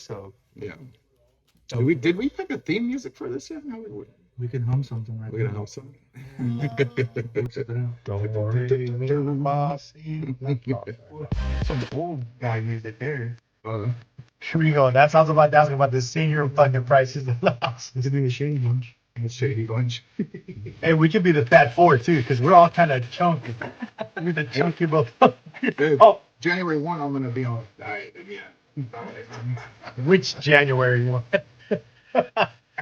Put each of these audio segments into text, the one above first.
So Yeah. Did we pick a theme music for this yet? No, We can hum something right we're gonna now. help some. some old guy music there. Here we go. That sounds about asking about the senior fucking prices in the house. This could be a shady bunch. Shady bunch. Hey, we could be the fat four too, because we're all kind of chunky. We're the chunky both. Dude, Oh, January 1, I'm gonna be on a diet again. which January?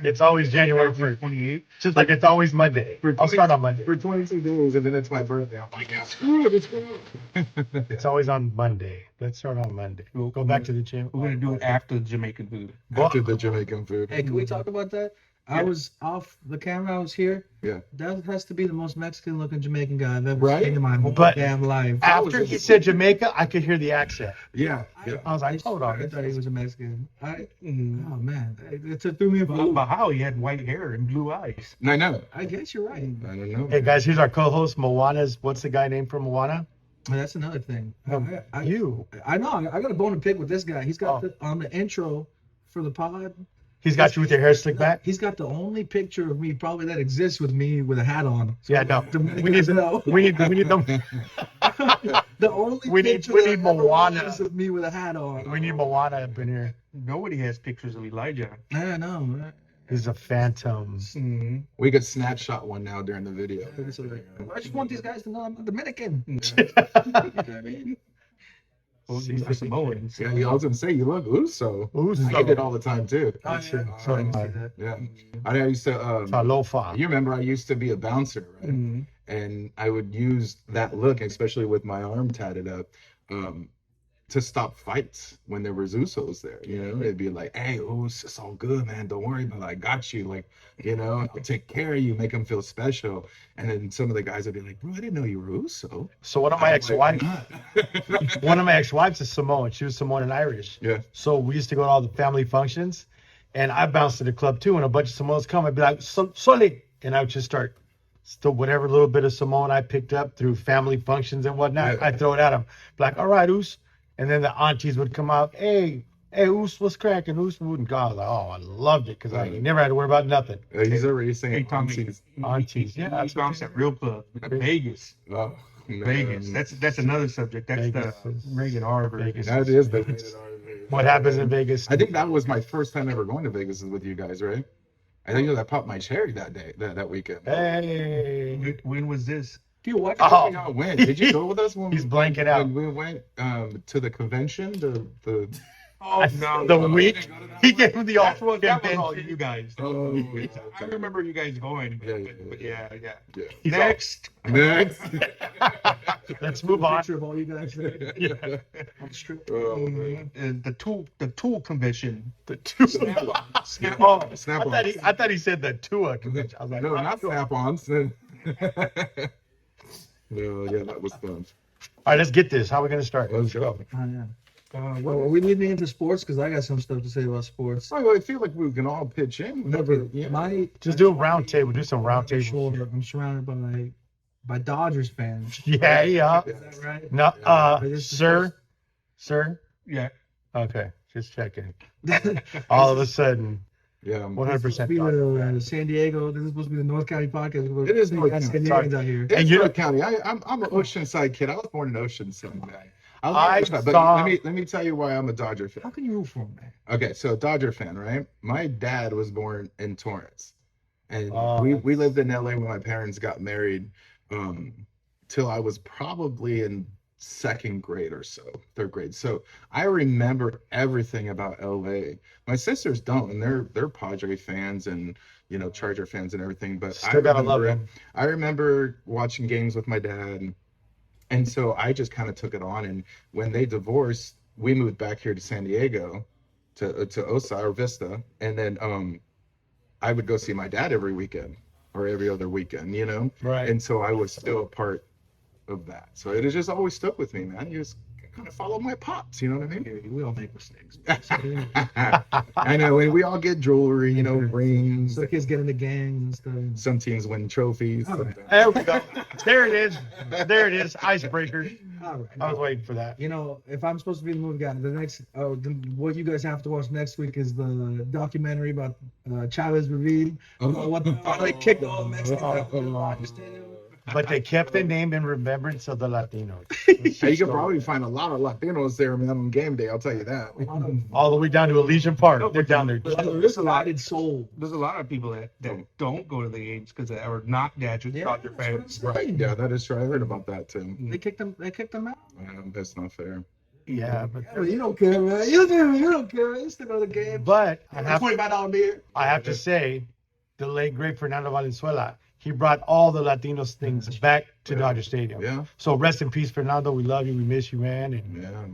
It's always January 1st. 28. Just like it's always Monday. I'll start on Monday. For 22 days, and then it's my birthday. I'm like, yeah, screw it, it's screw it. It's always on Monday. Let's start on Monday. We'll go back to the gym. We're gonna do it after Jamaican food. After the Jamaican food. Hey, can we talk about that? I was off the camera. I was here. Yeah. That has to be the most Mexican looking Jamaican guy I've ever Right? seen in my whole But damn life. After he said Jamaica, I could hear the accent. Yeah. Yeah. I was like, hold I on. thought he was a Mexican. Oh man, it threw me for a loop. But how he had white hair and blue eyes. I know. I guess you're right. I don't know. Hey guys, here's our co-host Moana's. What's the guy named from Moana? That's another thing. You. I know. I got a bone to pick with this guy. He's got on the intro for the pod. He's got you with your hair slicked back. He's got the only picture of me probably that exists with me with a hat on. So Yeah, no. we need to know. We need them. The only We need- picture we that need ever Moana. was of me with a hat on. We need Moana up in here. Nobody has pictures of Elijah. I know. Right? He's a phantom. Mm-hmm. We could snapshot one now during the video. I just want these guys to know I'm not Dominican. Well, these are Samoans. Yeah, I was gonna say you look Uso. Uso. I get it all the time too. Oh, So I am see I. that. Yeah. I used to. Talofa. You remember I used to be a bouncer, right? Mm-hmm. And I would use that look, especially with my arm tatted up, to stop fights when there was Usos there. You know, it'd be like, "Hey, Us, it's all good, man. Don't worry about it. I got you. Like, you know, I'll take care of you, make them feel special." And then some of the guys would be like, "Bro, I didn't know you were Uso." So one of my ex-wives, is Samoan. She was Samoan and Irish. Yeah. So we used to go to all the family functions, and I bounced to the club too. And a bunch of Samoans come, I'd be like, "Soli," and I would just start. So whatever little bit of Samoan I picked up through family functions and whatnot, Yeah. I'd throw it at them. Be like, "All right, Oos." And then the aunties would come out, hey, Oos, what's cracking? Oos wouldn't go. I was like, oh, I loved it because I never had to worry about nothing. He's already saying Hey, Tommy. aunties. Aunties, yeah. He bounced at real club. Vegas. Oh, man. Vegas. That's another subject. That's Vegas the is- rated R version. Vegas That is the. What happens in Vegas? I think that was my first time ever going to Vegas with you guys, right? I think that popped my cherry that day, that weekend. Hey. When was this? Dude, what? I think I went. Did you go with us when He's blanking out. when we went to the convention? The Oh no, The week he gave him the that was all all you guys. Oh, I remember you guys going. But yeah. yeah. Next. Next. Let's move on. Picture of all you guys there. Yeah. On the strip. Oh, man. The tool convention. The two. Snap Oh, Snap I thought he said the Tua convention. I was like, No, oh, not snap-ons. No, yeah, that was fun. All right, let's get this. How are we going to start? Let's go. Oh, yeah. Well, are we leading into sports? Because I got some stuff to say about sports. I feel like we can all pitch in. Yeah. My Just do a round table. Do some round I'm table. sure I'm surrounded by Dodgers fans. Yeah. Is that right? No, This is sir. Yeah. Okay, just checking. All of a sudden, Yeah. 100%. Be the San Diego. This is supposed to be the North County podcast. It is We North got County. San Diegans out here. It's you- North County. I'm an Oceanside kid. I was born in Oceanside. I But saw- let me tell you why I'm a Dodger fan. How can you root for him, man? Okay, so Dodger fan, right? My dad was born in Torrance, and Oh. we lived in LA when my parents got married, till I was probably in second grade or so, third grade. So I remember everything about LA. My sisters don't, and they're Padre fans and Charger fans and everything. But Still gotta love them. I remember watching games with my dad. And so I just kind of took it on. And when they divorced, we moved back here to San Diego, to Osai or Vista. And then I would go see my dad every weekend or every other weekend. Right. And so I was still a part of that. So it has just always stuck with me, man. You just kind of follow my pops. You know what I mean? We all make mistakes. I know, and we all get jewelry, you know, rings. So kids get into gangs and stuff. Some teams win trophies. All right. There we go. There it is. There it is. Icebreaker. All right. I was waiting for that. You know, if I'm supposed to be the movie guy, what you guys have to watch next week is the documentary about Chavez Ravine. They kicked all Mexicans. But they kept the name in remembrance of the Latinos. Hey, you can probably find a lot of Latinos there, man, on game day. I'll tell you that. All the way down to Elysian Park. They're down there. There's a lot of soul. There's a lot of people that don't go to the games because are not Dodger fans. Right? Yeah, that is true. I heard about that too. They kicked them. They kicked them out. That's not fair. Yeah, but You don't care, man. You don't care. You still go to the game. but I have $25 beer. to say, the late great Fernando Valenzuela, he brought all the Latinos things back to Dodger Stadium. Yeah. So rest in peace, Fernando. We love you. We miss you, man. And Yeah.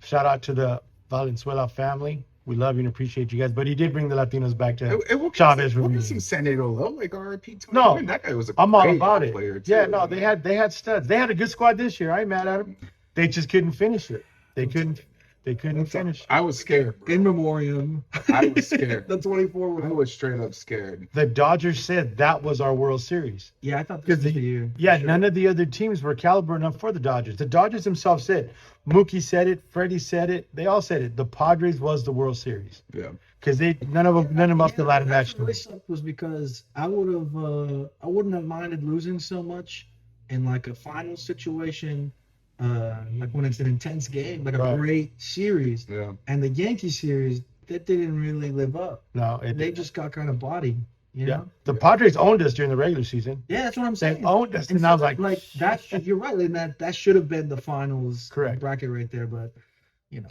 shout out to the Valenzuela family. We love you and appreciate you guys. But he did bring the Latinos back to Chavez We'll get Ravine. some San Diego love, like RIP. No, that guy was a I'm all great about it. player too. Yeah, no, they had studs. They had a good squad this year. I ain't mad at them. They just couldn't finish it. They couldn't finish. I was scared. Bro. In memoriam. I was scared. The 24 I was straight up scared. The Dodgers said that was our World Series. Yeah, I thought this was the year. Yeah, none of the other teams were caliber enough for the Dodgers. The Dodgers themselves said, Mookie said it, Freddie said it, they all said it. The Padres was the World Series Yeah. because none of them else allowed match. What really sucked was because I wouldn't have minded losing so much in like a final situation, like when it's an intense game, like a Right. great series. Yeah. And the Yankee series, that didn't really live up. No, They just got kind of bodied, you yeah. know? The Padres owned us during the regular season. Yeah, that's what I'm They saying. owned us, And and I was like, that. You're right, and that should have been the finals Correct. bracket right there. But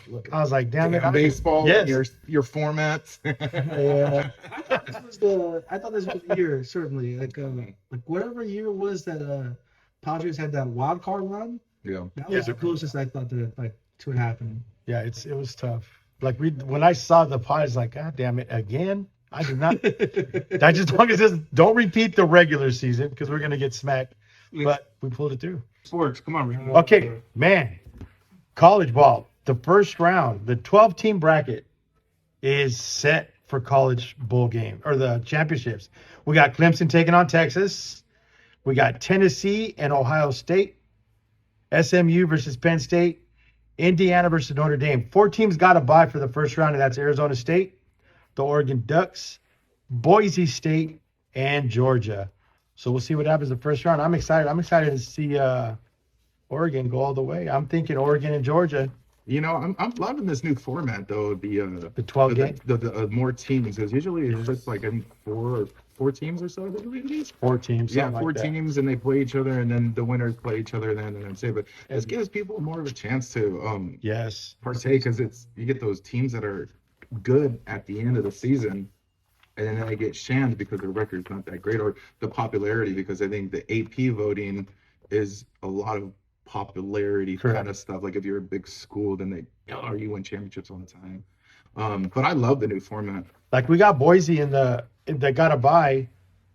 look. I was like, damn it, Baseball, Yes. your formats. Yeah. I thought this was the year, certainly. Like whatever year it was that Padres had that wild card run. Yeah. That was the closest I thought to it happening. Yeah, it was tough. Like when I saw the Padres, like, God damn it, again. I did not. I just want to say, don't repeat the regular season because we're gonna get smacked. But we pulled it through. Sports, come on, Ricky. Okay, man. College ball. The first round, the 12-team bracket is set for college bowl game or the championships. We got Clemson taking on Texas. We got Tennessee and Ohio State. SMU versus Penn State. Indiana versus Notre Dame. 4 teams got a bye for the first round, and that's Arizona State, the Oregon Ducks, Boise State, and Georgia. So we'll see what happens the first round. I'm excited. I'm excited to see Oregon go all the way. I'm thinking Oregon and Georgia. You know, I'm loving this new format though. The 12 game. The more teams, because usually it's just like four teams or so. I believe it is. 4 teams. Yeah, something 4 like that. teams, and they play each other, and then the winners play each other. Then and that's it. But this gives people more of a chance to Yes. partake, because you get those teams that are good at the end of the season, and then they get shammed because their record's not that great, or the popularity, because I think the AP voting is a lot of popularity Correct. kind of stuff. Like if you're a big school, then you win championships all the time. But I love the new format. Like we got Boise that got a bye.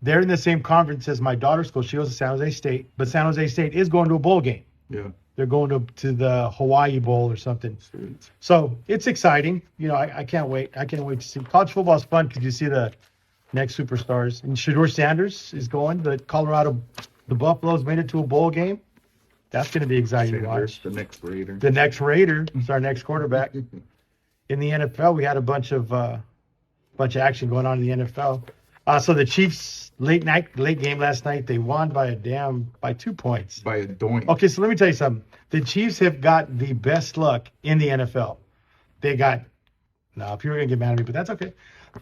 They're in the same conference as my daughter's school. She goes to San Jose State, but San Jose State is going to a bowl game. Yeah. They're going to the Hawaii Bowl or something. Sweet. So it's exciting. You know, I can't wait. I can't wait to see. College football is fun because you see the next superstars. And Shedeur Sanders is going. The Buffaloes made it to a bowl game. That's going to be exciting to watch. The next Raider. The next Raider is our next quarterback. In the NFL, we had a bunch of action going on in the NFL. So the Chiefs late game last night, they won by 2 points. By a doink. Okay, so let me tell you something. The Chiefs have got the best luck in the NFL. If you're gonna get mad at me, but that's okay.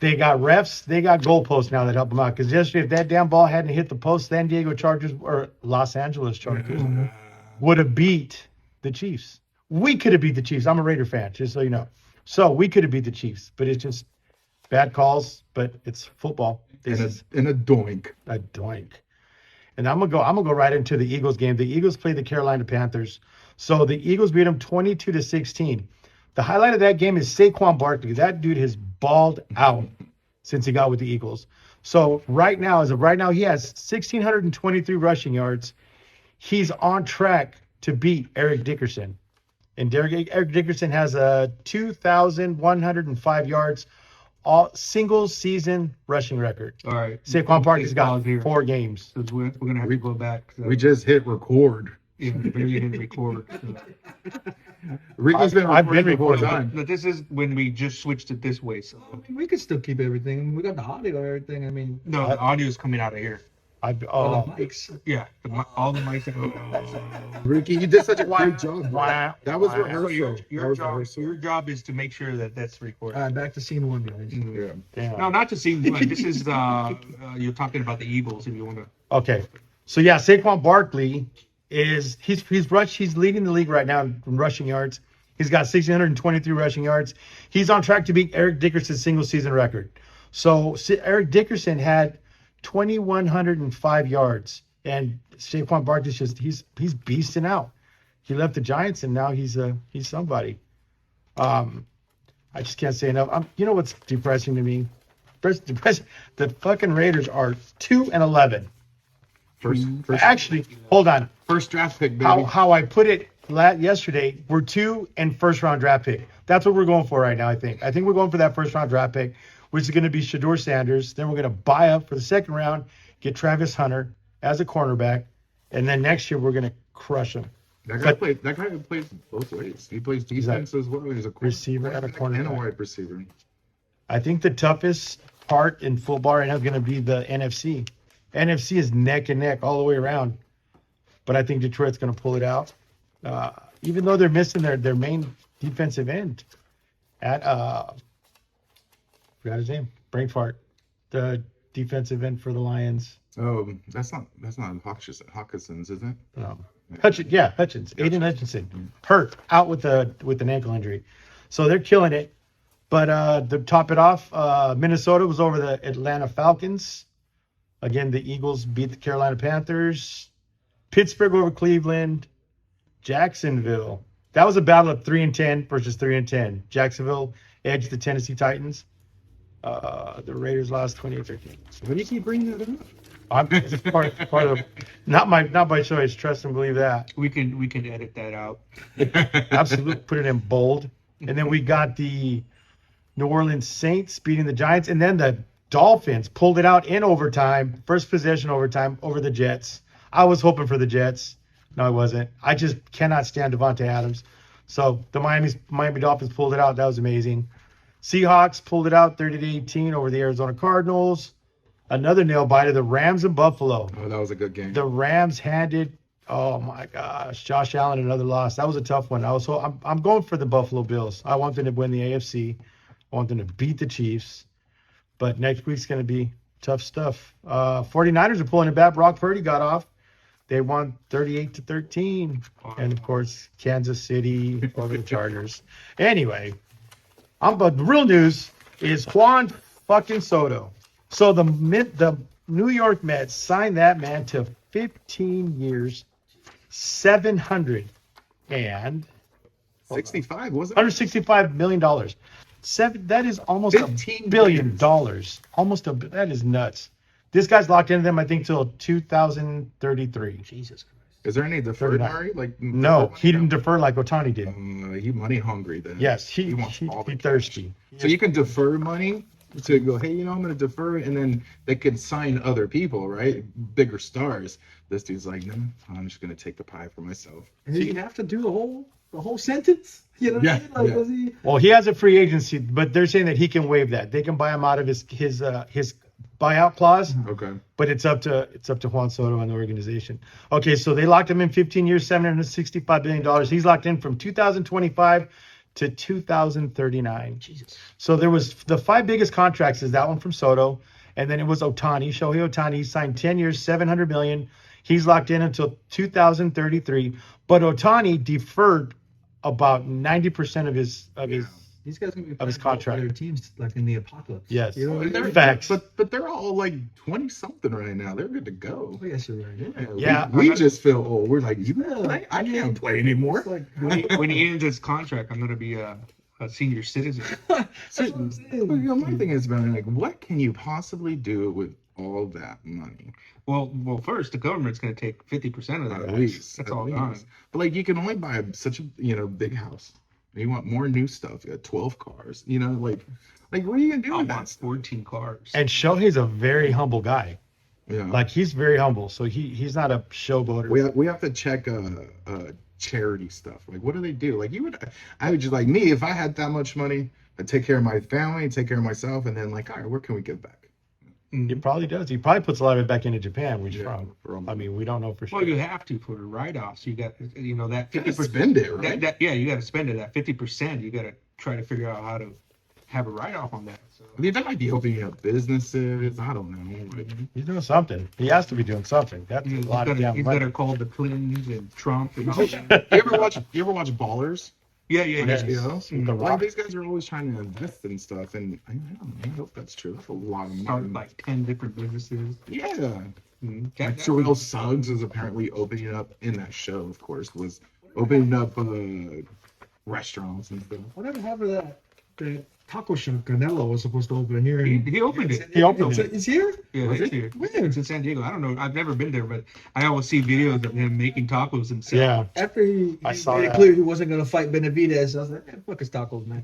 They got refs, they got goalposts now that help them out. Because yesterday, if that damn ball hadn't hit the post, San Diego Chargers or Los Angeles Chargers would have beat the Chiefs. We could have beat the Chiefs. I'm a Raider fan, just so you know. So we could have beat the Chiefs, but it's just bad calls. But it's football. In a doink. A doink. And I'm gonna go right into the Eagles game. The Eagles play the Carolina Panthers. So the Eagles beat them 22-16. The highlight of that game is Saquon Barkley. That dude has balled out since he got with the Eagles. So as of right now, he has 1,623 rushing yards. He's on track to beat Eric Dickerson And Eric Dickerson has a 2,105 yards, all single season rushing record. All right. Saquon Barkley's Please got pause here. 4 games. Because we're gonna have to go back. We just hit record. yeah, we hit record. Ricky's been I've been recording the whole recording. time. But this is when we just switched it this way. So I mean, we could still keep everything. We got the audio and everything. I mean, no, the audio is coming out of here. all the mics. Yeah, all the mics. Are Ricky, you did such a great job. Wow. That was Wow. So rehearsal. your job is to make sure that that's recorded. All right, back to scene 1, guys. Yeah. Damn. No, not to see one. This is you're talking about the Eagles. If you want to. Okay. So yeah, Saquon Barkley he's leading the league right now in rushing yards. He's got 1,623 rushing yards. He's on track to beat Eric Dickerson's single season record. So Eric Dickerson had 2,105 yards, and Saquon Barkley's he's beasting out. He left the Giants, and now he's somebody. I just can't say enough. You know what's depressing to me? Depressing. The fucking Raiders are 2-11. First Actually, hold on. first draft pick, baby. How I put it yesterday, we're 2 and first round draft pick. That's what we're going for right now, I think. I think we're going for that first round draft pick, which is going to be Shador Sanders. Then we're going to buy up for the second round, get Travis Hunter as a cornerback, and then next year we're going to crush him. That guy plays both ways. He plays defense as well. He's a Receiver and a cornerback. and a wide receiver. I think the toughest part in football right now is going to be the NFC. NFC is neck and neck all the way around, but I think Detroit's going to pull it out. Even though they're missing their main defensive end at forgot his name, brain fart, the defensive end for the Lions. Oh, that's not Hawkinson's, is it? Hutchins, Aiden Hutchinson, hurt out with an ankle injury, so they're killing it. But to top it off, Minnesota was over the Atlanta Falcons. Again, the Eagles beat the Carolina Panthers. Pittsburgh over Cleveland. Jacksonville. That was a battle of 3-10 versus 3-10. Jacksonville edged the Tennessee Titans. The Raiders lost 28-13. Why do you keep bringing that up? It's part of not by choice. Trust and believe that. We can edit that out. Absolutely, put it in bold. And then we got the New Orleans Saints beating the Giants, and then the Dolphins pulled it out in overtime, first possession overtime over the Jets. I was hoping for the Jets. No, I wasn't. I just cannot stand Devontae Adams. So the Miami Dolphins pulled it out. That was amazing. Seahawks pulled it out 30-18 over the Arizona Cardinals. Another nail biter, the Rams in Buffalo. Oh, that was a good game. The Rams handed, oh my gosh, Josh Allen another loss. That was a tough one. I'm going for the Buffalo Bills. I want them to win the AFC. I want them to beat the Chiefs. But next week's going to be tough stuff. 49ers are pulling it back. Brock Purdy got off. They won 38-13. And, of course, Kansas City over the Chargers. Anyway, but the real news is Juan fucking Soto. So the New York Mets signed that man to 15 years, 700 and 65, wasn't it? $165 million. That is almost $1 billion. That is nuts. This guy's locked into them, I think, till 2033. Jesus Christ. Is there any deferred 39. money? Like No, he didn't defer like Otani did. He money hungry then. Yes, he wants all the thirsty. So you can defer money to go, hey, I'm going to defer it, and then they could sign other people, right? Bigger stars. This dude's like, no, I'm just going to take the pie for myself. And did he have to do the whole sentence? You know what Yeah, I mean? Like, yeah. was he? Well, he has a free agency, but they're saying that he can waive that. They can buy him out of his buyout clause. Okay. But it's up to Juan Soto and the organization. Okay, so they locked him in 15 years, $765 billion. He's locked in from 2025 to 2039. Jesus. So there was the 5 biggest contracts is that one from Soto, and then it was Otani, Shohei Otani. He signed 10 years, $700 million. He's locked in until 2033. But Otani deferred about 90% of his These guys gonna be Of his playing for contract. other teams like in the apocalypse. Yes. You know what I mean? Facts. But they're all like 20 something right now. They're good to go. I guess you're right. Yeah. We just feel old. We're like, you play? I can't play anymore. It's like, When he ends his contract, I'm gonna be a senior citizen. So, my thing is, man, like, what can you possibly do with all that money. Well, first the government's going to take 50% of that. At least. That's at all least. gone. But like you can only buy such a big house. You want more new stuff. You got 12 cars. Like what are you gonna do I with want that? 14 cars. And Shohei's a very humble guy. Yeah. Like he's very humble. So he's not a showboater. We have to check charity stuff. Like what do they do? Like I would just like me if I had that much money, I'd take care of my family, take care of myself, and then like, all right, where can we give back? He probably does. He probably puts a lot of it back into Japan, which from I mean, we don't know for sure. Well, you have to for the write-offs. You got that you 50%. gotta spend it, right? Yeah, you got to spend it. That 50%, you got to try to figure out how to have a write-off on that. So. I mean, that might be opening up businesses. I don't know. Like, He's doing something. He has to be doing something. That's a lot of damn He's money. gonna call the Clintons and Trump and all you that. ever watch Ballers? Yeah. On Yes. HBO? With the Like, Rock. these guys are always trying to invest in stuff, and I don't know, I hope that's true. That's a lot of money. Started like 10 different businesses. Yeah. Mm-hmm. Like Terrell Suggs is apparently opening up in that show, of course, was opening up restaurants and stuff. Whatever happened to that taco shop Canelo was supposed to open here? He opened it. He opened it. It's here? Yeah, Was it's it? here. Where? It's in San Diego. I don't know. I've never been there, but I always see videos of him making tacos himself. Yeah. After he I saw made it that. clear he wasn't going to fight Benavidez, I was like, fuck his tacos, man.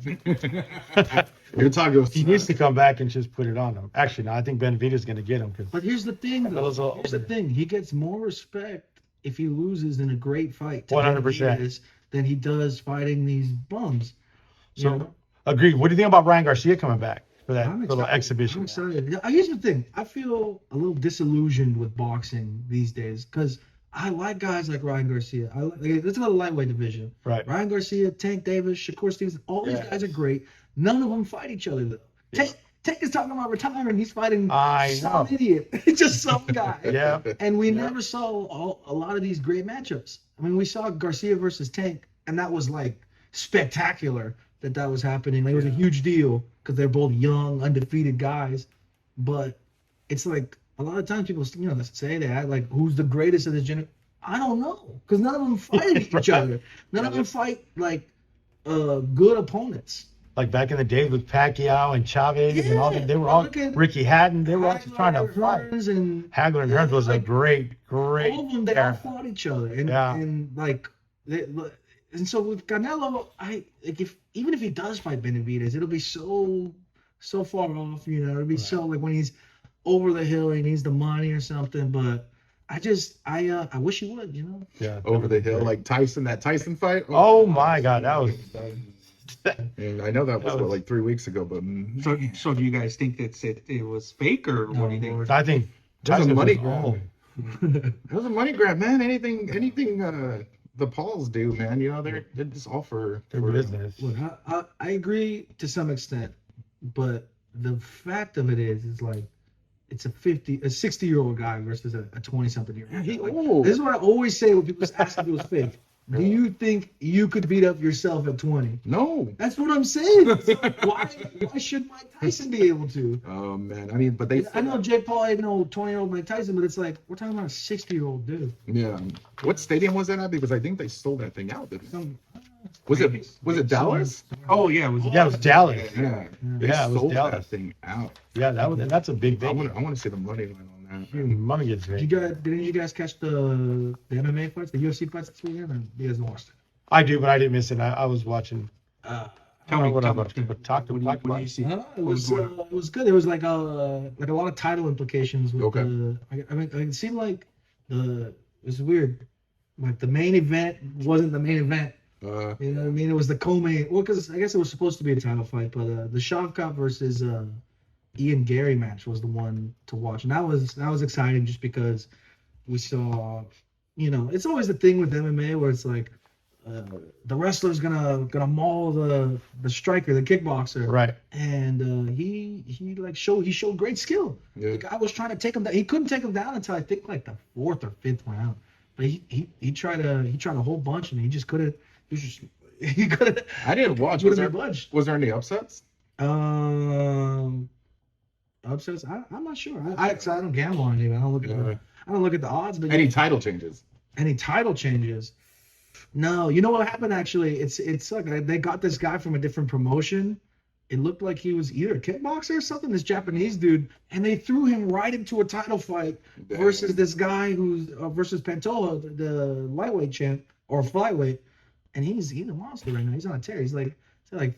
Your tacos. He needs to come back and just put it on him. Actually, no, I think Benavidez going to get him. 'Cause But here's the thing, though. Those are- Here's the thing. He gets more respect if he loses in a great fight to 100%. Benavidez than he does fighting these bums. You So, know? agreed. What do you think about Ryan Garcia coming back for that I'm little excited. exhibition? I'm excited. Yeah, here's the thing. I feel a little disillusioned with boxing these days because I like guys like Ryan Garcia. Let's go to the lightweight division. Right. Ryan Garcia, Tank Davis, Shakur Stevenson, all these Yes. guys are great. None of them fight each other, though. Tank is talking about retiring. He's fighting I some know. idiot. Just some guy. Yeah. And we never saw a lot of these great matchups. I mean, we saw Garcia versus Tank, and that was like spectacular that was happening. Like, it was a huge deal because they're both young, undefeated guys. But it's like a lot of times people, say that like, who's the greatest of this generation? I don't know because none of them fight each other. None of them fight like good opponents. Like back in the days with Pacquiao and Chavez and all Yeah. that, they were all Look at Ricky Hatton. They were all just trying to Hagler, fight. Hearns, and Hagler and Hearns was a like, great all of them, they all era. fought each other, and Yeah. and like, and so with Canelo, even if he does fight Benavidez, it'll be so far off, It'll be so like when he's over the hill, he needs the money or something. But I wish he would, Yeah. Over the hill, like that Tyson fight. Oh my God, that was. And I know that was like 3 weeks ago, but So do you guys think it was fake or what do you think? I think It was a Tyson money was grab. old. It was a money grab, man. Anything the Pauls do, man. They're just all for Their business. Look, I agree to some extent, but the fact of it is like it's a 60-year-old guy versus a 20-something-year-old. Yeah, he Like, old. this is what I always say when people ask if it was fake. Do you think you could beat up yourself at 20? No. That's what I'm saying. Why should Mike Tyson be able to? Oh man, I mean, but they. I know Jake Paul ain't no 20-year-old Mike Tyson, but it's like we're talking about a 60-year-old dude. Yeah. What stadium was that at? Because I think they sold that thing out. Didn't they? Some- Was it Dallas? Oh yeah, it was. Yeah, it was Dallas. Yeah. They Yeah, it was sold Dallas. that thing out. Yeah, that's a big I thing. want to see the money line on that. Money gets Did big. didn't you guys catch the MMA fights, the UFC fights this weekend? Or you guys watched it? I do, but I didn't miss it. I was watching. Tell me what tell I'm me. watching. Talk What do about. you see? It was good. There was like a lot of title implications with Okay. I mean, it seemed like it was weird. Like the main event wasn't the main event. You know what I mean? It was the co-main. Well, because I guess it was supposed to be a title fight, but the Shavkat versus Ian Gary match was the one to watch, and that was exciting just because we saw, it's always the thing with MMA where it's like the wrestler's gonna maul the striker, the kickboxer, Right. and he showed great skill. Yeah. The guy was trying to take him down. He couldn't take him down until I think like the 4th or 5th round. But he tried a whole bunch and he just couldn't. He couldn't. I didn't watch. He Was couldn't there, be budged. was there any upsets? Upsets. I'm not sure. I don't gamble on anything. I don't look at the odds. But Any title changes? any title changes? No. You know what happened? Actually, it sucked. They got this guy from a different promotion, it looked like he was either a kickboxer or something, this Japanese dude, and they threw him right into a title fight versus this guy who's versus Pantoja, the lightweight champ or flyweight, and he's a monster right now. He's on a tear. He's like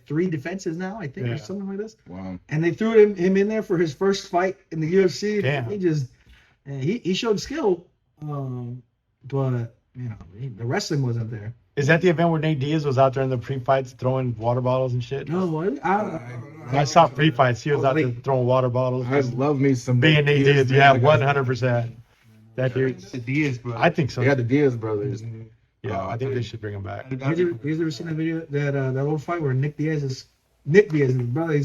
3 defenses now, I think, or something like this. Wow. And they threw him in there for his first fight in the UFC. Damn. He showed skill, but the wrestling wasn't there. Is that the event where Nate Diaz was out there in the pre-fights throwing water bottles and shit? No, I saw pre-fights. He was out there throwing water bottles. I love me some Being Nate Diaz, man. yeah, 100%. That dude, The Diaz, bro. I think so. They got the Diaz brothers. Yeah, I think they should bring him back. Have you ever seen that video, that old fight where Nick Diaz, his brother,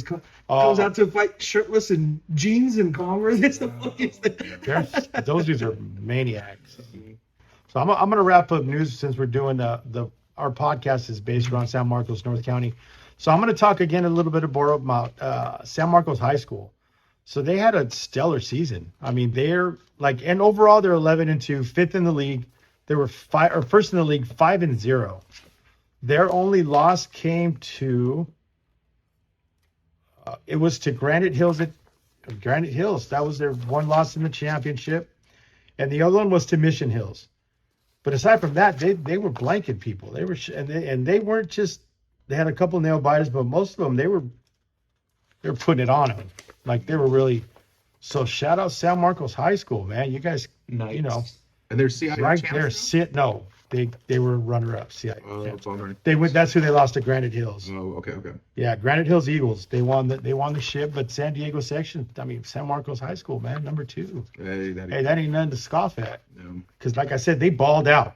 comes out to fight shirtless and jeans and Converse? It's the funniest thing. Those dudes are maniacs. So I'm gonna wrap up news since we're doing our podcast is based around San Marcos, North County. So I'm gonna talk again a little bit about San Marcos High School. So they had a stellar season. I mean, and overall they're 11-2, 5th in the league. They were first in the league, 5-0. Their only loss came to it was to Granite Hills. That was their one loss in the championship, and the other one was to Mission Hills. But aside from that, they were blanking people. They were and they weren't just. They had a couple nail biters, but most of them they were putting it on them. Like they were really. So shout out San Marcos High School, man. You guys, Nice. And they're CIF right champs there. now? No, they were runner up. See, Oh, bummer. they went. That's who they lost to Granite Hills. Oh, okay. Yeah, Granite Hills Eagles. They won the ship, but San Diego section. I mean, San Marcos High School, man, number 2. Hey, That ain't nothing to scoff at. no. Because like I said, they balled out.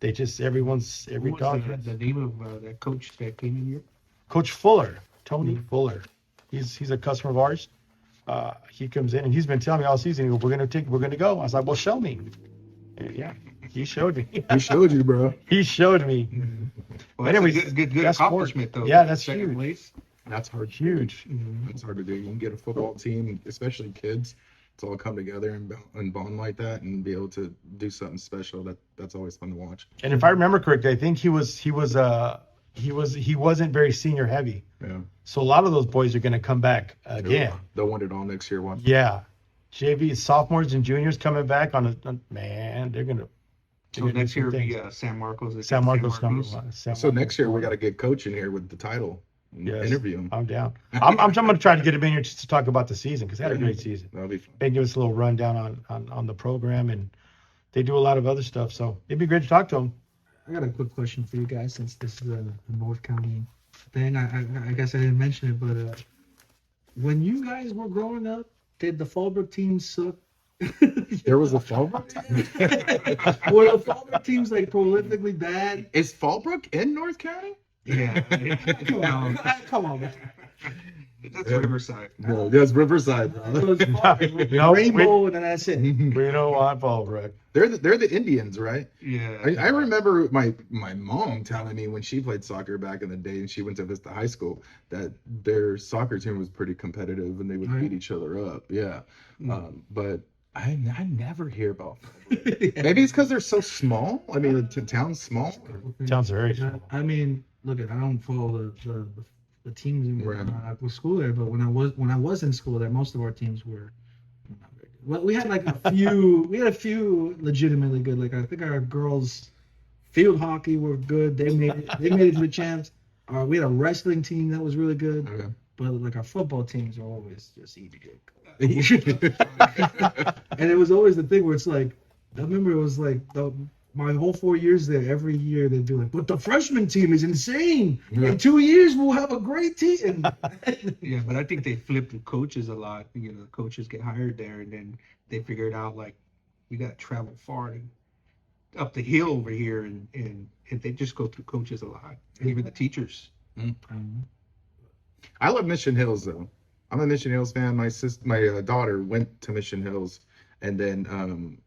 They just every What was dog. the name of that coach that came in here? Coach Fuller, Tony Fuller. He's a customer of ours. He comes in and he's been telling me all season. He goes, we're gonna go. I was like, well, show me. And yeah, he showed me. He showed you, bro. He showed me. Well, But that's anyways, a good that's accomplishment, though. Yeah, that's Second huge. place. That's hard. Huge. That's hard to do. You can get a football team, especially kids, to all come together and bond like that and be able to do something special. That's always fun to watch. And if I remember correctly, I think he wasn't very senior heavy. Yeah. So a lot of those boys are gonna come back again. They'll win it all next year. One. Yeah. JV sophomores and juniors coming back man, they're gonna. So next year will be San Marcos. San Marcos number 1. So next year we got to get coach in here with the title. And Yes. interview him. I'm down. I'm going to try to get him in here just to talk about the season because they had a great season. That'll be fun. They give us a little rundown on the program, and they do a lot of other stuff. So it'd be great to talk to them. I got a quick question for you guys since this is a North County thing. I guess I didn't mention it, but when you guys were growing up, did the Fallbrook team suck? There was a Fallbrook team? Were the Fallbrook teams like prolifically bad? Is Fallbrook in North County? Yeah. Come on, man. That's Riverside. No, that's Riverside, bro. It was Fallbrook, No, Rainbow, and then that's it. We don't want Fallbrook. They're the Indians, right? Yeah. I remember my mom telling me when she played soccer back in the day and she went to Vista High School that their soccer team was pretty competitive and they would beat each other up. Yeah. But I never hear about Fallbrook. Maybe it's because they're so small. I mean, the town's small. Sounds very small. I mean, look, I don't follow the teams in I was school there, but when I was in school there, most of our teams were not very good. Well, we had like a few legitimately good. Like I think our girls field hockey were good. They made it to the champs. We had a wrestling team that was really good, Okay. but like our football teams are always just easy. And it was always the thing where it's like, I remember it was like my whole 4 years there, every year they'd be like, but the freshman team is insane. Yeah. In 2 years, we'll have a great team. Yeah, but I think they flipped the coaches a lot. You know, the coaches get hired there, and then they figured out like we got to travel far and up the hill over here, and they just go through coaches a lot, and even the teachers. I love Mission Hills though. I'm a Mission Hills fan. My daughter went to Mission Hills, and then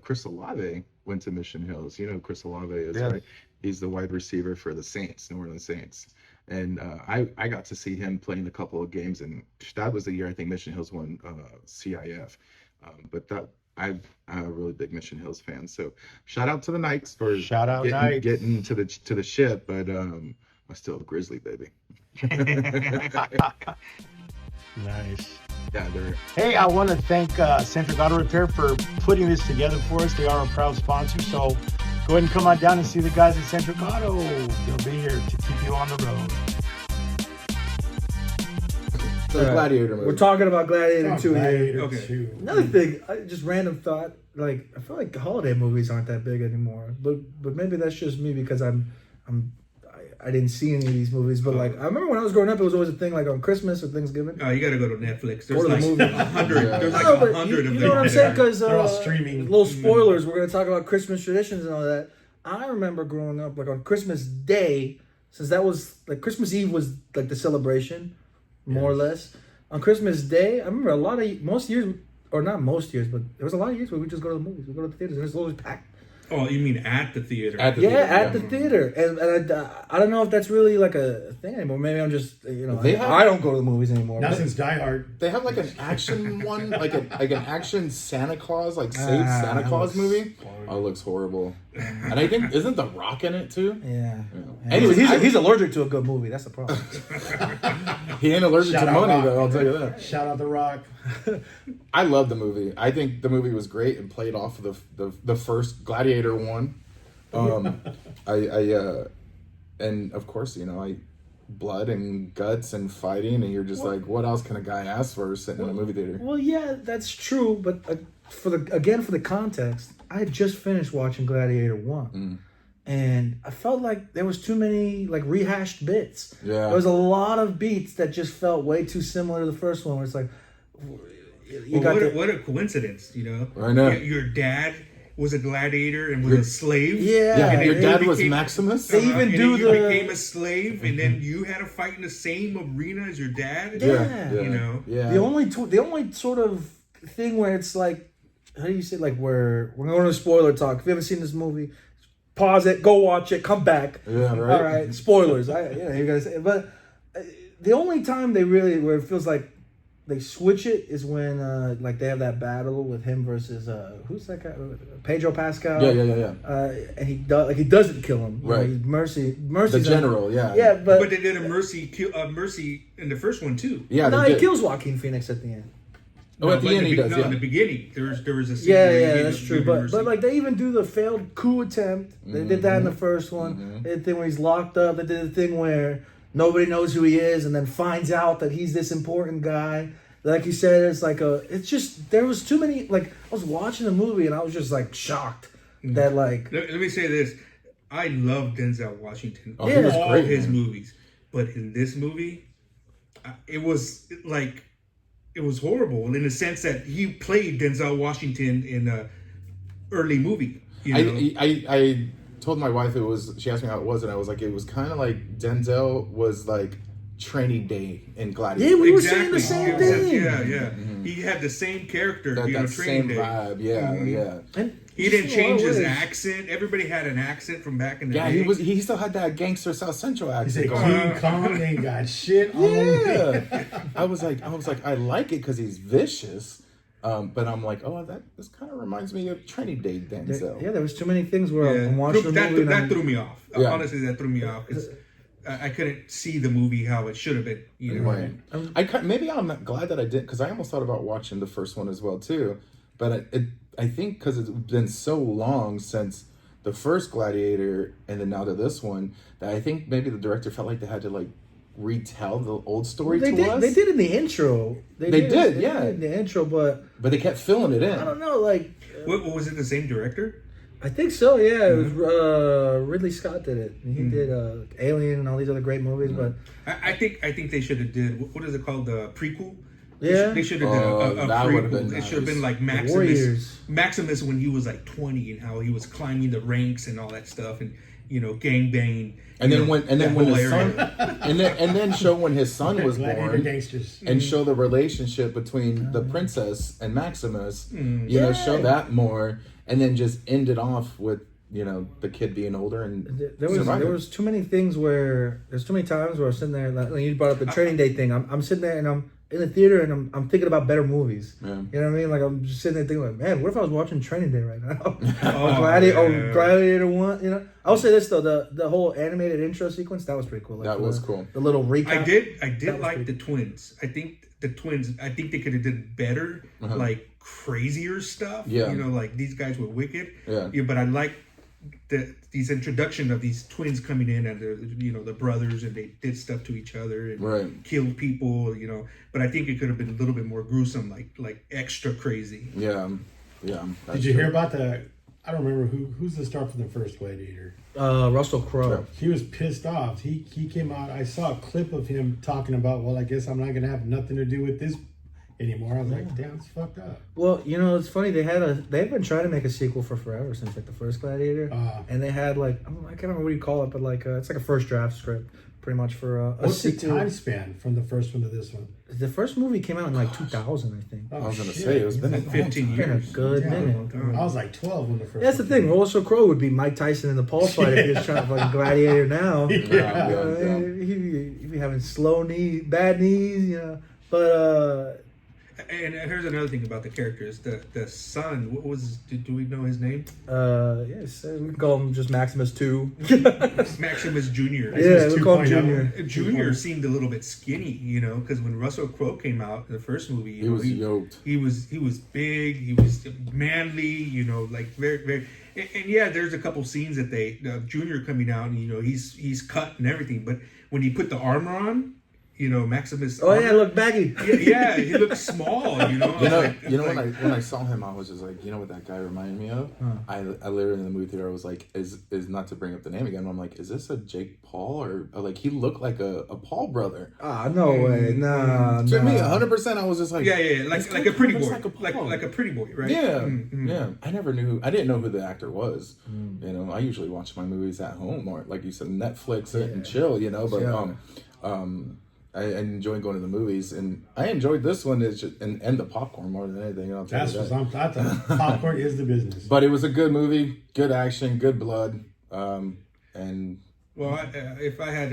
Chris Olave went to Mission Hills. You know who Chris Olave is, Yeah. right? He's the wide receiver for the Saints, New Orleans Saints. And I got to see him playing a couple of games, and that was the year I think Mission Hills won CIF. But I'm a really big Mission Hills fan. So shout out to the Knights for Shout out Knights. getting to the ship. But I still have Grizzly, baby. Nice. Yeah, they're Hey, I want to thank Centric Auto Repair for putting this together for us. They are a proud sponsor. So go ahead and come on down and see the guys at Centric Auto. They'll be here to keep you on the road. the Gladiator movie. We're talking about Gladiator 2 here. Gladiator Okay. 2. Another thing, just random thought. Like, I feel like holiday movies aren't that big anymore. But maybe that's just me because I didn't see any of these movies. But like, I remember when I was growing up, it was always a thing like on Christmas or Thanksgiving. Oh, you got to go to Netflix. Or There's the like movie. 100. Yeah. There's like No, but 100 of you them. know what I'm saying? Because They're all streaming. little spoilers. We're gonna talk about Christmas traditions and all that. I remember growing up, like on Christmas Day, since that was like Christmas Eve was like the celebration, more or less. On Christmas Day, I remember most years, or not most years, but there was a lot of years where we just go to the movies. We go to the theaters, and it's always packed. Oh, you mean at the theater? At the Yeah, theater, at the theater, and I don't know if that's really like a thing anymore. Maybe I'm just I don't go to the movies anymore. Not but- since Die Hard. They have like an action one, like an action Santa Claus, like Save Santa that Claus looks movie. Oh, it looks horrible. And I think isn't The Rock in it too? Yeah. Anyways, he's allergic to a good movie. That's the problem. He ain't allergic Shout to out money Rock. though. I'll tell you that. Shout out The Rock. I love the movie. I think the movie was great and played off of the first Gladiator one. And of course, blood and guts and fighting, and you're just like, what else can a guy ask for sitting in a movie theater? Well, yeah, that's true. But for the context, I had just finished watching Gladiator 1. And I felt like there was too many like rehashed bits. Yeah. There was a lot of beats that just felt way too similar to the first one. Where it's like, What a coincidence, I know. Your dad was a gladiator and was a slave. Yeah. Yeah, and your they dad was became- Maximus. They even and do then you the- became a slave, and then you had to fight in the same arena as your dad. Yeah. You know? Yeah. The only sort of thing where it's like, how do you say, like, where we're going to spoiler talk. If you haven't seen this movie, pause it, go watch it, come back. Yeah, right. All right, spoilers. You gotta say, but the only time they really where it feels like they switch it is when like they have that battle with him versus who's that guy? Pedro Pascal. Yeah. And he doesn't kill him. Right. Mercy's The general, yeah. Yeah, but But they did a mercy in the first one too. Yeah, no, they he did. kills Joaquin Phoenix at the end. Oh, at the but end he does, No, yeah. in the beginning, there was a scene Yeah, where he yeah, gave that's him true. mercy. But like they even do the failed coup attempt. They did that in the first one. They did the thing where he's locked up. They did the thing where nobody knows who he is and then finds out that he's this important guy. Like you said, it's just there was too many. Like I was watching the movie and I was just like shocked that like Let me say this: I love Denzel Washington. Oh, he was all great, his man. movies, but in this movie, it was like it was horrible in the sense that he played Denzel Washington in a early movie. I told my wife she asked me how it was, and I was like, it was kind of like Denzel was like Training Day in Gladiator. yeah, we were saying the same It was like- thing. Yeah. He had the same character. that Training same Day. vibe, yeah. And He didn't in a lot change of his ways. accent. Everybody had an accent from back in the Yeah, day. he still had that gangster South Central He said accent. King Kong ain't got shit on him. Yeah, I was like, I like it because he's vicious, but I'm like, this kind of reminds me of Training Day Denzel. Yeah, there was too many things where Yeah. I'm watching the movie. That threw me off. Yeah. Honestly, that threw me off because I couldn't see the movie how it should have been. Right. Maybe I'm glad that I didn't, because I almost thought about watching the first one as well too, but I think because it's been so long since the first Gladiator and then now to this one, that I think maybe the director felt like they had to like retell the old story They to did. us. They did in the intro. They did, yeah. in the intro, but But they kept filling it in. I don't know. Like What was it? The same director? I think so. Yeah, it was Ridley Scott did it. And he did Alien and all these other great movies. But I think they should have did what is it called, the prequel? Yeah. They should have did a that would've prequel. been It should have nice. been like Warriors. Maximus when he was like 20 and how he was climbing the ranks and all that stuff and gangbanging. And then when his son, area. and then show when his son was Gladiator born, gangsters. and show the relationship between the princess and Maximus. Yeah. Show that more, and then just end it off with the kid being older and there was too many things where there's too many times where I'm sitting there. Like you brought up the Training Day thing. I'm sitting there and in the theater and I'm thinking about better movies. Yeah. You know what I mean? Like I'm just sitting there thinking like, man, what if I was watching Training Day right now? yeah. Gladiator 1, you know? I'll say this though, the whole animated intro sequence, that was pretty cool. Like, That was cool. The little recap. I That did was like pretty- the twins. I think they could have did better, like crazier stuff. Yeah. You know, like these guys were wicked. Yeah. But I like these introduction of these twins coming in and they're, you know, the brothers, and they did stuff to each other and killed people, you know. But I think it could have been a little bit more gruesome, like extra crazy. Yeah. Did you hear about the? I don't remember who's the star for the first Gladiator. Russell Crowe. He was pissed off. He came out. I saw a clip of him talking about, well, I guess I'm not gonna have nothing to do with this anymore. I was like, damn, it's fucked up. Well, you know, it's funny. They've been trying to make a sequel for forever since like the first Gladiator, and they had like I can't remember what you call it, but like it's like a first draft script, pretty much for a What's the sequel. time span from the first one to this one? The first movie came out in like 2000, I think. I was gonna shit. say it's been Like 15 It's been a years. good Yeah. minute. I was like 12 when the first. That's the one thing. came out. Russell Crowe would be Mike Tyson in the Paul fight if he was trying to fucking Gladiator now. Yeah. You know, he'd be having bad knees, you know. But And here's another thing about the characters. The son, what was? Do we know his name? yes, we can call him just Maximus 2. Maximus Jr. Yeah, we call him 2.0. Junior. Junior seemed a little bit skinny, you know, because when Russell Crowe came out in the first movie, He was yoked. He was big. He was manly, you know, like very. And yeah, there's a couple scenes that Junior coming out, and you know, he's cut and everything, but when he put the armor on, you know, Maximus. Oh yeah, look baggy. Yeah, he looked small, you know. When I saw him, I was just like, you know what that guy reminded me of? I literally in the movie theater, I was like, is not to bring up the name again. I'm like, is this a Jake Paul or like he looked like a Paul brother? Ah, no way, nah. To me, 100%, I was just like, Yeah, this like guy a pretty looks boy, like a Paul. like a pretty boy, right? Yeah, Mm-hmm. yeah. I didn't know who the actor was. You know, I usually watch my movies at home or like you said, Netflix it and chill. You know, but I enjoy going to the movies, and I enjoyed this one and the popcorn more than anything. I'll tell That's you what that. I'm. I thought popcorn is the business. But it was a good movie, good action, good blood, and Well, if I had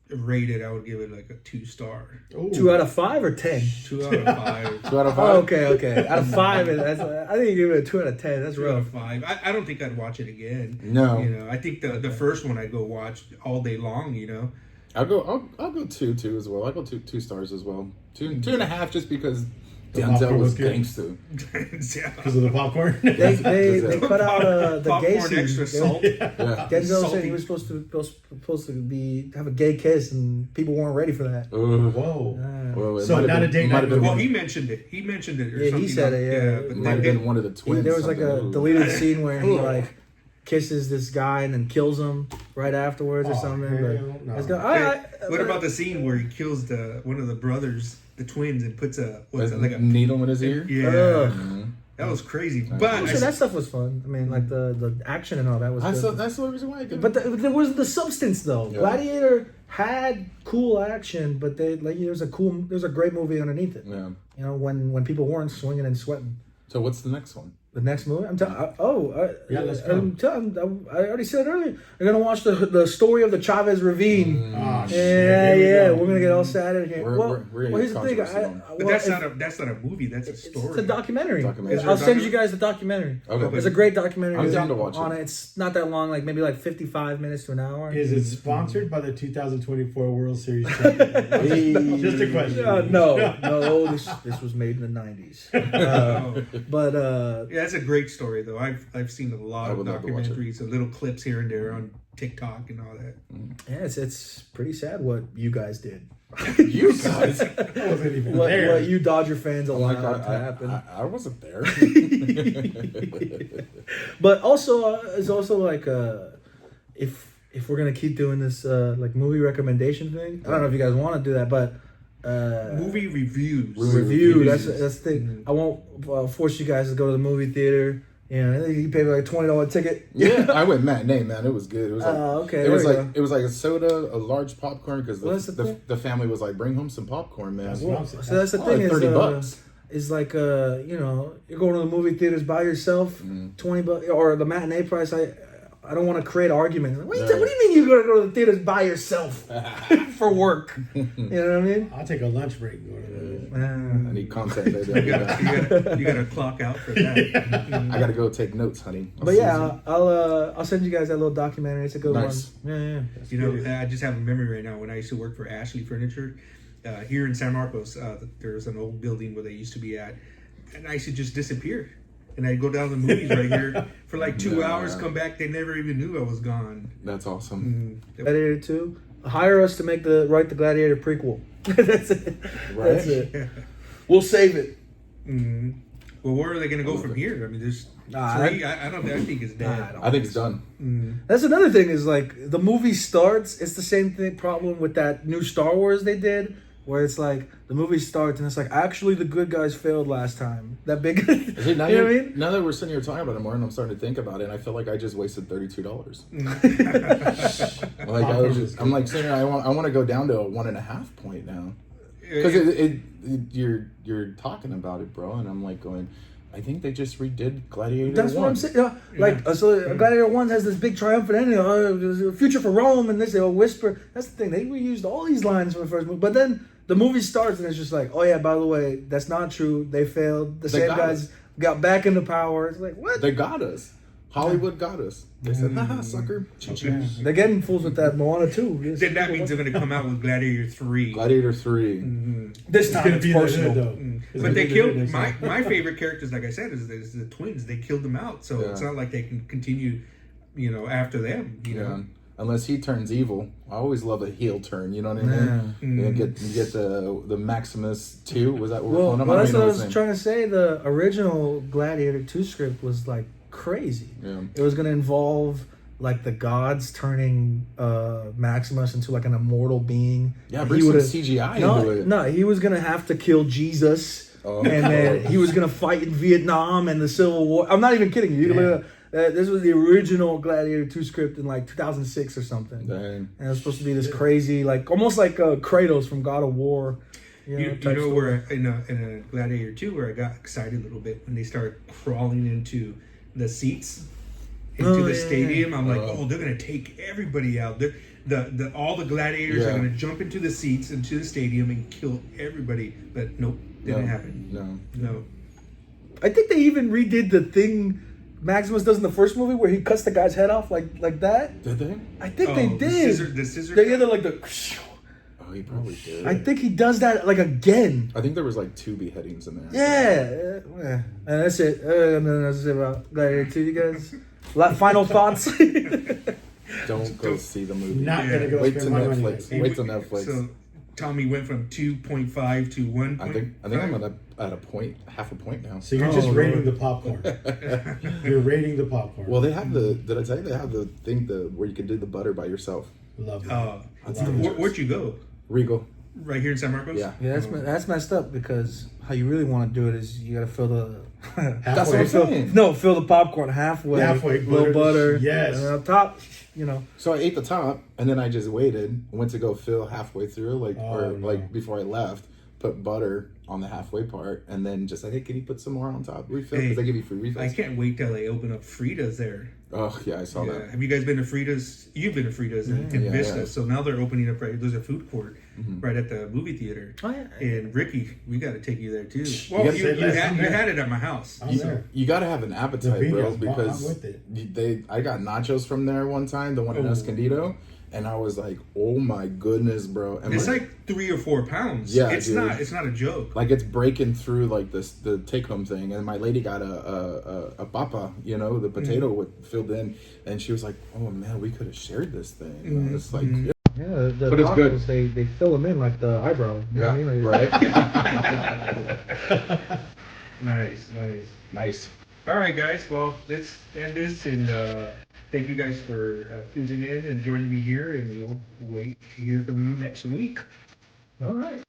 to rate it, I would give it like a 2-star. Ooh. 2 out of 5 or 10? 2 out of 5. 2 out of 5. Oh, okay. Out of 5, I think you give it a 2 out of 10. That's 2 out rough. of 5. I don't think I'd watch it again. No. You know, I think the first one I'd go watch all day long, you know. I'll go 2 as well. I'll go 2 stars as well. 2.5 just because The Denzel popcorn was was good. gangster. Because of the popcorn. They cut out the gay Popcorn, scene. extra salt. Yeah. Denzel said Salty. he was supposed to have a gay kiss, and people weren't ready for that. Whoa. Well, it So might have not been- a date might have night been Well, one- he mentioned it. Or Yeah, he something. said it, yeah. but might have they- been one of the twins. There was like a something. deleted scene where he like kisses this guy and then kills him right afterwards or Oh, something. hell But no. it's go- What about the scene where he kills one of the brothers, the twins, and puts like a needle in his ear? Yeah, Ugh. that was crazy. I'm But sure that stuff was fun. I mean, like the action and all that was good. That's the reason why I But there was the substance though. Yeah. Gladiator had cool action, but there's a great movie underneath it. Yeah. You know, when people weren't swinging and sweating. So what's the next one? The next movie, let's go. I already said earlier. We're gonna watch the story of the Chavez Ravine. Oh, shit. Yeah, Here we go. we're gonna get all sad in here. We're Well, here's the thing. controversy on. but that's not a movie. That's a story. It's a documentary. Documentary. Is there I'll a send documentary? you guys the documentary. Okay. There's a great documentary I'm down to watch on it. it. It's not that long, like maybe like 55 minutes to an hour. Is it sponsored by the 2024 World Series champion? Just a question. No. This was made in the 90s. But Yeah, it's a great story though. I've seen a lot I of would love to watch it. documentaries, and little clips here and there on TikTok and all that. yeah, it's pretty sad what you guys did. You guys. I wasn't even What there. you Dodger fans allowed Like, to happen. I wasn't there. But also, it's also like if we're gonna keep doing this like movie recommendation thing, I don't know if you guys want to do that, but Movie reviews. review. That's the thing. I won't force you guys to go to the movie theater. You know, you pay like $20 ticket. Yeah, I went matinee, man. It was good. It was like, Okay, It there was we like go. it was like a soda, a large popcorn because Well, that's the thing. the family was like, bring home some popcorn, man. That's Well, what so I'm saying. that's the Oh, thing like is $30. is like you know, you're going to the movie theaters by yourself, $20 or the matinee price. I don't want to create arguments. What do you mean you're gonna go to the theaters by yourself for work? You know what I mean? I'll take a lunch break. And go to the I need content. You got to clock out for that. I gotta go take notes, honey. But yeah, I'll send you guys that little documentary. It's a good Nice. one. Yeah. You know, I just have a memory right now when I used to work for Ashley Furniture here in San Marcos. There's an old building where they used to be at, and I used to just disappear. And I'd go down to the movies right here for like 2 hours, come back. They never even knew I was gone. That's awesome. Gladiator 2. Hire us to write the Gladiator prequel. That's it. Right? That's it. We'll save it. Mm-hmm. Well, where are they going to go from here? I mean, there's three. I think it's dead. I think it's done. That's another thing is like the movie starts. It's the same thing problem with that new Star Wars they did, where it's like the movie starts and it's like actually the good guys failed last time. That big. See, now, you know what I mean? Now that we're sitting here talking about it more, and I'm starting to think about it, and I feel like I just wasted $32. I'm like sitting here. I want to go down to a 1.5 point now, because you're talking about it, bro, and I'm like going. I think they just redid Gladiator. That's 1. what I'm saying. So Gladiator 1 has this big triumphant ending. There's a future for Rome, and they whisper. That's the thing. They reused all these lines from the first movie, but then the movie starts and it's just like, oh yeah, by the way, that's not true. They failed. The same guys got back into power. It's like what? They got us. Hollywood got us. They said, haha, sucker. They're getting fools with that Moana too. Then that means they're going to come out with Gladiator 3. Gladiator 3. This time it's personal. But they killed my favorite characters. Like I said, is the twins. They killed them out, so it's not like they can continue, after them. You know, unless he turns evil. I always love a heel turn. You know what I mean? You get the Maximus 2. Was that? Well, that's what I was trying to say. The original Gladiator 2 script was like crazy. Yeah. It was going to involve like the gods turning Maximus into like an immortal being. Yeah, bring some CGI into it. No, he was going to have to kill Jesus. And then he was going to fight in Vietnam and the Civil War. I'm not even kidding you. You can look at this was the original Gladiator 2 script in like 2006 or something. Dang. And it was supposed to be this crazy, like almost like Kratos from God of War. You know where in a Gladiator 2 where I got excited a little bit when they started crawling into the seats into the stadium. I'm like, they're gonna take everybody out. All the gladiators are gonna jump into the seats into the stadium and kill everybody. But nope, didn't happen. No. I think they even redid the thing Maximus does in the first movie where he cuts the guy's head off like that. Did they? I think they did. The scissor. They either like the. Oh, he probably did. I think he does that like again. I think there was like 2 beheadings in there. Yeah. And that's it. That's it about Gladiator 2, you guys. Final thoughts? Don't go see the movie. Not gonna go Wait till spend my money. Netflix. Wait till Netflix. So Tommy went from 2.5 to 1. I think I'm at a point, half a point now. So you're just rating the popcorn. You're rating the popcorn. Well, they have did I tell you they have the thing where you can do the butter by yourself? Love that. Where'd you go? Regal. Right here in San Marcos? Yeah. Yeah, that's messed up because how you really want to do it is you got to fill the. That's what I'm saying. Fill the popcorn halfway. Little butter. Yes. And on top, So I ate the top, and then I just waited. Went to go fill halfway through, before I left. Put butter on the halfway part, and then just like, hey, can you put some more on top? Refill, because they give you free refills. I can't wait till they open up Frida's there. Oh yeah, I saw that. Have you guys been to Frida's? You've been to Frida's in Vista. Yeah. So now they're opening up there's a food court right at the movie theater. Oh, yeah. And Ricky, we got to take you there too. Well, you had it at my house. You got to have an appetite, bro, because I'm with it. I got nachos from there one time, the one in Escondido. And I was like, "Oh my goodness, bro!" And it's like 3 or 4 pounds. Yeah, it's not a joke. Like it's breaking through like the take home thing. And my lady got a papa, the potato filled in, and she was like, "Oh man, we could have shared this thing." And it's like, yeah, but it's good. They fill them in like the eyebrow. You know what I mean? Right. Nice. All right, guys. Well, let's end this and. Thank you guys for tuning in and joining me here, and we'll wait to hear from you next week. All right.